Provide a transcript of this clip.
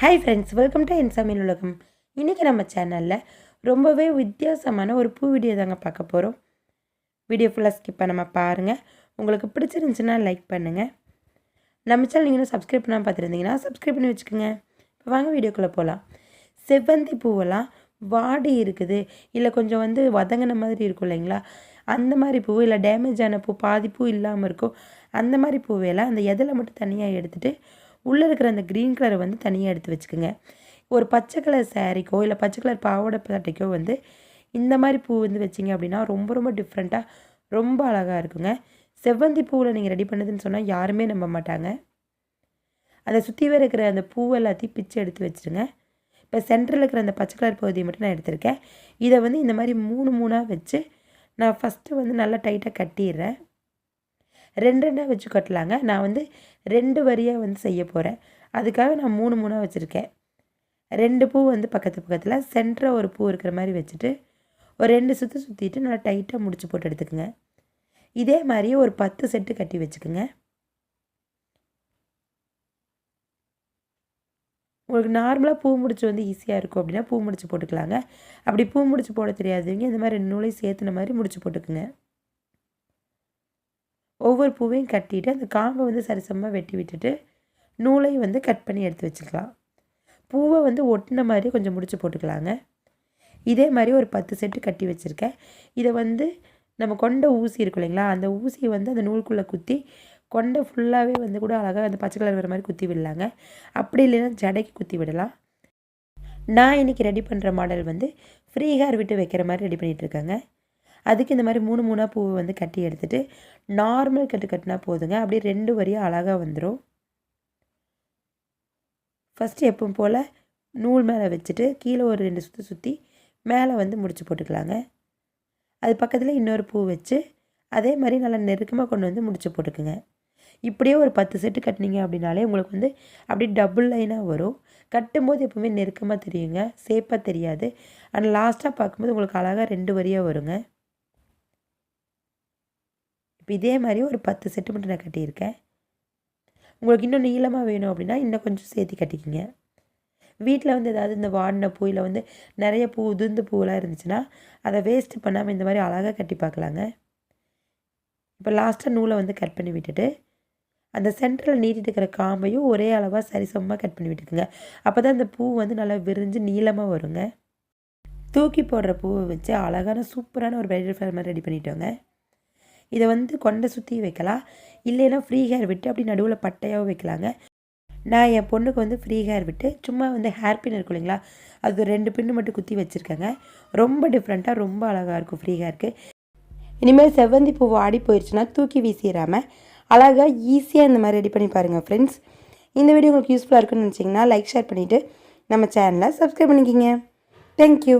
Hi friends, welcome to என் சமையல் உலகம். இன்றைக்கி நம்ம சேனலில் ரொம்பவே வித்தியாசமான ஒரு பூ வீடியோ தாங்க பார்க்க போகிறோம். வீடியோ ஃபுல்லாக ஸ்கிப் பண்ணாமல் பாருங்கள். உங்களுக்கு பிடிச்சிருந்துச்சுன்னா லைக் பண்ணுங்கள். நம்ம சேனல் நீங்கள் சப்ஸ்கிரைப் பண்ணாமல் பார்த்துருந்தீங்கன்னா சப்ஸ்கிரைப் பண்ணி வச்சுக்கோங்க. இப்போ வாங்க வீடியோக்குள்ளே போகலாம். செவ்வந்தி பூவெல்லாம் வாடி இருக்குது, இல்லை கொஞ்சம் வதங்கின மாதிரி இருக்கும் இல்லைங்களா, அந்த மாதிரி பூ, இல்லை டேமேஜ் ஆன பூ, பாதி பூ இல்லாமல் இருக்கும், அந்த மாதிரி பூவையெல்லாம் அந்த எதில் மட்டும் தனியாக எடுத்துகிட்டு உள்ளே இருக்கிற அந்த க்ரீன் கலரை தனியாக எடுத்து வச்சுக்கோங்க. ஒரு பச்சை கலர் சாரீக்கோ இல்லை பச்சை கலர் பாவாடை சட்டைக்கோ இந்த மாதிரி பூ வச்சிங்க அப்படின்னா ரொம்ப ரொம்ப டிஃப்ரெண்ட்டாக ரொம்ப அழகாக இருக்குங்க. செவ்வந்தி பூவில் நீங்கள் ரெடி பண்ணுதுன்னு சொன்னால் யாருமே நம்ப மாட்டாங்க. அதை சுற்றி இருக்கிற அந்த பூவை எல்லாத்தையும் பிச்சு எடுத்து வச்சுருங்க. இப்போ சென்டரில் இருக்கிற அந்த பச்சை கலர் பகுதியை மட்டும் நான் எடுத்திருக்கேன். இதை இந்த மாதிரி மூணாக வச்சு நான் ஃபஸ்ட்டு நல்லா டைட்டாக கட்டிடுறேன். ரெண்டாக வச்சு கட்டலாங்க. நான் 2 வரியாக செய்ய போகிறேன். அதுக்காக நான் 3 வச்சுருக்கேன். 2 பூ பக்கத்து பக்கத்தில் சென்டராக ஒரு பூ இருக்கிற மாதிரி வச்சுட்டு ஒரு 2 சுற்றிட்டு நல்லா டைட்டாக முடிச்சு போட்டு எடுத்துக்கோங்க. இதே மாதிரியே ஒரு 10 செட்டு கட்டி வச்சுக்கோங்க. உங்களுக்கு நார்மலாக பூ முடிச்சு ஈஸியாக இருக்கும் அப்படின்னா பூ முடிச்சு போட்டுக்கலாங்க. அப்படி பூ முடிச்சு போட தெரியாதவங்க இந்த மாதிரி 2 நூலையும் சேர்த்துன மாதிரி முடிச்சு போட்டுக்குங்க. ஒவ்வொரு பூவையும் கட்டிட்டு அந்த காம்பை சரிசமமாக வெட்டி விட்டுட்டு நூலையும் கட் பண்ணி எடுத்து வச்சுக்கலாம். பூவை ஒட்டின மாதிரி கொஞ்சம் முடிச்சு போட்டுக்கலாங்க. இதே மாதிரி ஒரு 10 செட்டு கட்டி வச்சுருக்கேன். இதை நம்ம கொண்ட ஊசி இருக்கும் இல்லைங்களா, அந்த ஊசியை அந்த நூலுக்குள்ளே குத்தி கொண்டை ஃபுல்லாகவே கூட அழகாக அந்த பச்சை கலர் வர மாதிரி குத்தி விடலாங்க. அப்படி இல்லைன்னா ஜடைக்கு குத்தி விடலாம். நான் இன்றைக்கி ரெடி பண்ணுற மாடல் ஃப்ரீ ஹேர் விட்டு வைக்கிற மாதிரி ரெடி பண்ணிகிட்ருக்கேங்க. அதுக்கு இந்த மாதிரி 3 பூவை கட்டி எடுத்துகிட்டு நார்மல் கட்டினா போதுங்க. அப்படியே 2 வரியாக அழகாக வந்துடும். ஃபஸ்ட்டு எப்பவும் போல் நூல் மேலே வச்சுட்டு கீழே ஒரு 2 சுற்றி மேலே முடிச்சு போட்டுக்கலாங்க. அது பக்கத்தில் இன்னொரு பூ வச்சு அதே மாதிரி நல்லா நெருக்கமாக கொண்டு முடிச்சு போட்டுக்குங்க. இப்படியே ஒரு 10 செட்டு கட்டினீங்க அப்படின்னாலே உங்களுக்கு அப்படியே டபுள் லைனாக வரும். கட்டும்போது எப்போவுமே நெருக்கமாக தெரியுங்க, சேப்பாக தெரியாது. ஆனால் லாஸ்ட்டாக பார்க்கும்போது உங்களுக்கு அழகாக 2 வரியாக வருங்க. இப்போ இதே மாதிரி ஒரு 10 செட்டு மட்டும் நான் கட்டியிருக்கேன். உங்களுக்கு இன்னும் நீளமாக வேணும் அப்படின்னா இன்னும் கொஞ்சம் சேர்த்து கட்டிக்கிங்க. வீட்டில் ஏதாவது இந்த வாடின பூ இல்லை நிறைய பூ உதிர்ந்த பூவெல்லாம் இருந்துச்சுன்னா அதை வேஸ்ட்டு பண்ணாமல் இந்த மாதிரி அழகாக கட்டி பார்க்கலாங்க. இப்போ லாஸ்ட்டாக நூலை கட் பண்ணி விட்டுட்டு அந்த சென்டரில் நீட்டிட்டு இருக்கிற காம்பையும் ஒரே அளவாக சரிசமமாக கட் பண்ணி விட்டுக்குங்க. அப்போ தான் அந்த பூ நல்லா விரிஞ்சு நீளமாக வருங்க. தூக்கி போடுற பூவை வச்சு அழகான சூப்பரான ஒரு பிரைடல் ஃப்ளவர் மாதிரி ரெடி பண்ணிட்டோங்க. இதை கொண்டை சுற்றி வைக்கலாம், இல்லைன்னா ஃப்ரீ ஹேர் விட்டு அப்படி நடுவில் பட்டையாகவும் வைக்கலாங்க. நான் என் பொண்ணுக்கு ஃப்ரீ ஹேர் விட்டு சும்மா ஹேர் பின் இருக்கும் இல்லைங்களா, அது 2 பின்னு மட்டும் குத்தி வச்சுருக்கேங்க. ரொம்ப டிஃப்ரெண்ட்டாக ரொம்ப அழகாக இருக்கும் ஃப்ரீ ஹேருக்கு. இனிமேல் செவ்வந்தி பூ வாடி போயிடுச்சுன்னா தூக்கி வீசிடாமல் அழகாக ஈஸியாக இந்த மாதிரி ரெடி பண்ணி பாருங்கள் ஃப்ரெண்ட்ஸ். இந்த வீடியோ உங்களுக்கு யூஸ்ஃபுல்லாக இருக்குன்னு நினச்சிங்கன்னா லைக் ஷேர் பண்ணிவிட்டு நம்ம சேனலை சப்ஸ்கிரைப் பண்ணிக்கிங்க. தேங்க்யூ.